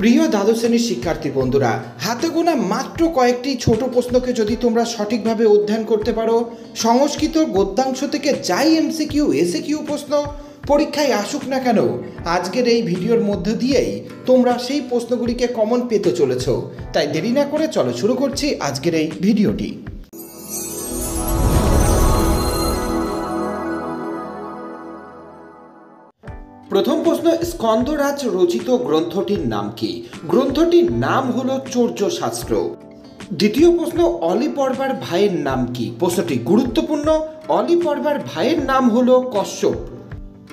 প্রিয় দ্বাদশ শ্রেণীর শিক্ষার্থী বন্ধুরা, হাতে গোনা মাত্র কয়েকটি ছোট প্রশ্নকে যদি তোমরা সঠিকভাবে অধ্যয়ন করতে পারো, সংস্কৃত গদ্যাংশ থেকে যাই এমসিকিউ এসএকিউ প্রশ্ন পরীক্ষায় আসুক না কেন, আজকের এই ভিডিওর মধ্য দিয়েই তোমরা সেই প্রশ্নগুলিকে কমন পেতে চলেছ। তাই দেরি না করে চলো শুরু করছি আজকের এই ভিডিওটি। প্রথম প্রশ্ন, স্কন্দরাজ রচিত গ্রন্থটির নাম কি? গ্রন্থটির নাম হলো চৌর্যশাস্ত্র। দ্বিতীয় প্রশ্ন, অলি পর্বার ভাইয়ের নাম কি? প্রশ্নটি গুরুত্বপূর্ণ। অলি পর্বার ভাইয়ের নাম হলো কশ্যপ।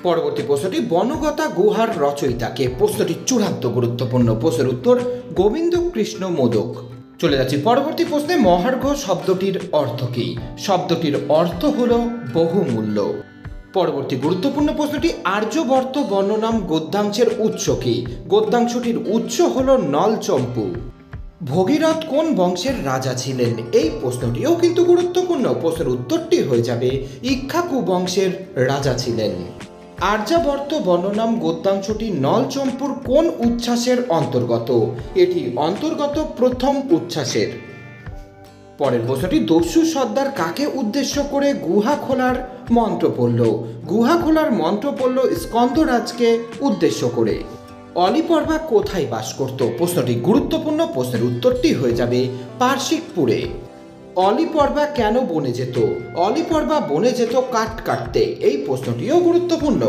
পরবর্তী প্রশ্নটি, বনগতা গুহার রচয়িতাকে? প্রশ্নটি চূড়ান্ত গুরুত্বপূর্ণ। প্রশ্নের উত্তর গোবিন্দ কৃষ্ণ মোদক। চলে যাচ্ছি পরবর্তী প্রশ্নে, মহার্ঘ শব্দটির অর্থ কি? শব্দটির অর্থ হলো বহুমূল্য। পরবর্তী গুরুত্বপূর্ণ প্রশ্নটি, আর্যবর্ত বর্ণনাম গদ্যাংশের উৎস কি? গদ্যাংশটির উৎস হল নলচম্পু। ভগীরথ কোন বংশের রাজা ছিলেন? এই প্রশ্নটিও কিন্তু গুরুত্বপূর্ণ। প্রশ্নের উত্তরটি হয়ে যাবে ইক্ষ্বাকু বংশের রাজা ছিলেন। আর্যাবর্ত বর্ণনাম গদ্যাংশটি নলচম্পুর কোন উচ্ছ্বাসের অন্তর্গত? এটি অন্তর্গত প্রথম উচ্ছ্বাসের। পরের প্রশ্নটি, দস্যু সর্দার কাকে উদ্দেশ্য করে গুহা খোলার মন্ত্র পড়ল? গুহা খোলার মন্ত্র পড়ল স্কন্দরাজকে উদ্দেশ্য করে। অলি পর্বা কোথায় বাস করত? প্রশ্নটি গুরুত্বপূর্ণ। প্রশ্নের উত্তরটি হয়ে যাবে পার্শিকপুরে। অলি পর্বা কেন বনে যেত? অলি পর্বা বনে যেত কাঠ কাটতে। এই প্রশ্নটিও গুরুত্বপূর্ণ।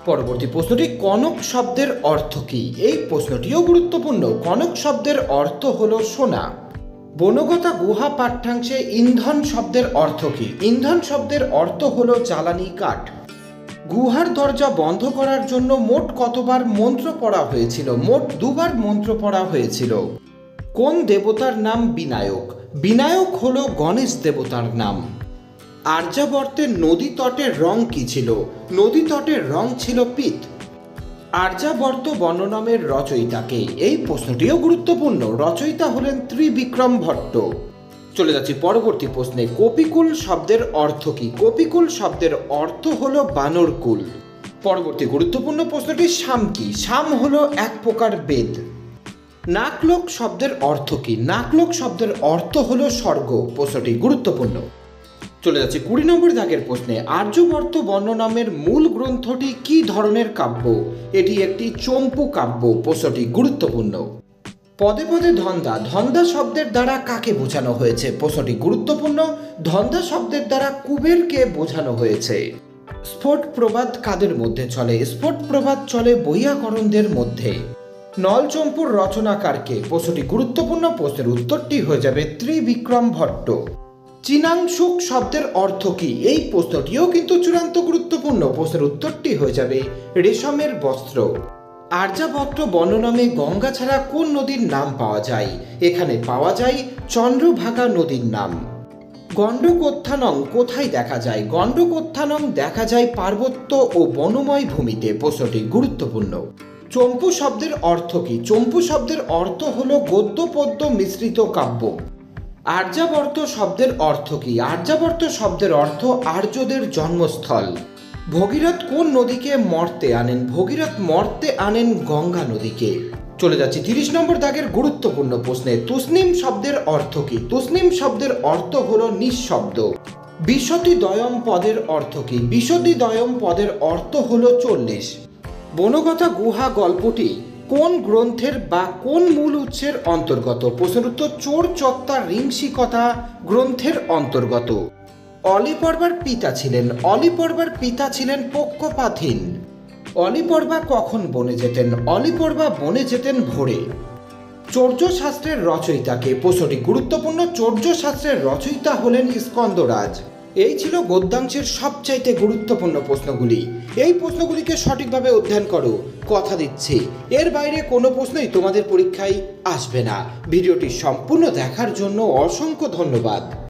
পরবর্তী প্রশ্নটি, কনক শব্দের অর্থ কি? এই প্রশ্নটিও গুরুত্বপূর্ণ। কনক শব্দের অর্থ হলো সোনা। বনগতা গুহা পাঠ্যাংশে ইন্ধন শব্দের অর্থ কি? ইন্ধন শব্দের অর্থ হলো জ্বালানি কাঠ। গুহার দরজা বন্ধ করার জন্য মোট কতবার মন্ত্র পড়া হয়েছিল? মোট 2 বার মন্ত্র পড়া হয়েছিল। কোন দেবতার নাম বিনায়ক? বিনায়ক হলো গণেশ দেবতার নাম। আর্যাবর্তের নদী তটের রং কি ছিল? নদী তটের রং ছিল পিত। আর্যাবর্ত বর্ণনামের রচয়িতাকে? এই প্রশ্নটিও গুরুত্বপূর্ণ। রচয়িতা হলেন ত্রিবিক্রম ভট্ট। চলে যাচ্ছি পরবর্তী প্রশ্নে, কপিকুল শব্দের অর্থ কি? কপিকুল শব্দের অর্থ হলো বানরকুল। পরবর্তী গুরুত্বপূর্ণ প্রশ্নটি, সাম কি? সাম হলো এক প্রকার বেদ। নাকলোক শব্দের অর্থ কি? নাকলোক শব্দের অর্থ হলো স্বর্গ। প্রশ্নটি গুরুত্বপূর্ণ। চলে যাচ্ছে 20 নম্বর দাগের প্রশ্নে, আর্যবর্ত বর্ণনামের মূল গ্রন্থটি কি ধরনের কাব্য? এটি একটি চম্পু কাব্য। প্রশ্নটি গুরুত্বপূর্ণ। পদে পদে ধন্দা, ধন্দা শব্দের দ্বারা কাকে বোঝানো হয়েছে? প্রশ্নটি গুরুত্বপূর্ণ। ধন্দা শব্দের দ্বারা কুবেরকে বোঝানো হয়েছে। স্ফোট প্রবাদ কাদের মধ্যে চলে? স্ফোট প্রবাদ চলে বৈয়াকরণদের মধ্যে। নলচম্পুর রচনাকারকে? প্রশ্নটি গুরুত্বপূর্ণ। প্রশ্নের উত্তরটি হয়ে যাবে ত্রিবিক্রম ভট্ট। চিনাংশুক শব্দের অর্থ কি? এই প্রশ্নটিও কিন্তু চূড়ান্ত গুরুত্বপূর্ণ। প্রশ্নের উত্তরটি হয়ে যাবে রেশমের বস্ত্র। আর্যাবর্ত বর্ণনামে গঙ্গা ছাড়া কোন নদীর নাম পাওয়া যায়? এখানে পাওয়া যায় চন্দ্রভাগা নদীর নাম। গণ্ডকোত্থানং কোথায় দেখা যায়? গণ্ডকোত্থানং দেখা যায় পার্বত্য ও বনময় ভূমিতে। প্রশ্নটি গুরুত্বপূর্ণ। চম্পু শব্দের অর্থ কি? চম্পু শব্দের অর্থ হলো গদ্য পদ্য মিশ্রিত কাব্য। আর্যাবর্ত শব্দের অর্থ কি? আর্যাবর্ত শব্দের অর্থ আর্যদের জন্মস্থল। ভগীরথ কোন নদীকে মর্তে আনেন? ভগীরথ মর্তে আনেন গঙ্গা নদীকে। চলে যাচ্ছি 30 নম্বর দাগের গুরুত্বপূর্ণ প্রশ্নে, তুসনিম শব্দের অর্থ কি? তুসনিম শব্দের অর্থ হলো নিঃশব্দ। বিশতিদ্বয়ম পদের অর্থ কি? বিশতিদ্বয়ম পদের অর্থ হলো 40। বনগতা গুহা গল্পটি কোন গ্রন্থের বা কোন মূল উৎসের অন্তর্গত? প্রশ্নের উত্তর চোরচত্তা ঋংসিকতা গ্রন্থের অন্তর্গত। অলি পর্বার পিতা ছিলেন? অলি পর্বার পিতা ছিলেন পক্ষপাতহীন। অলি পর্বা কখন বনে যেতেন? অলি পর্বা বনে যেতেন ভোরে। চৌর্যশাস্ত্রের রচয়িতাকে? প্রশ্নটি গুরুত্বপূর্ণ। চৌর্যশাস্ত্রের রচয়িতা হলেন স্কন্দরাজ। এই ছিল গদ্যাংশের সবচাইতে গুরুত্বপূর্ণ প্রশ্নগুলি। এই প্রশ্নগুলিকে সঠিকভাবে অধ্যয়ন করো, কথা দিচ্ছি এর বাইরে কোনো প্রশ্নই তোমাদের পরীক্ষায় আসবে না। ভিডিওটি সম্পূর্ণ দেখার জন্য অসংখ্য ধন্যবাদ।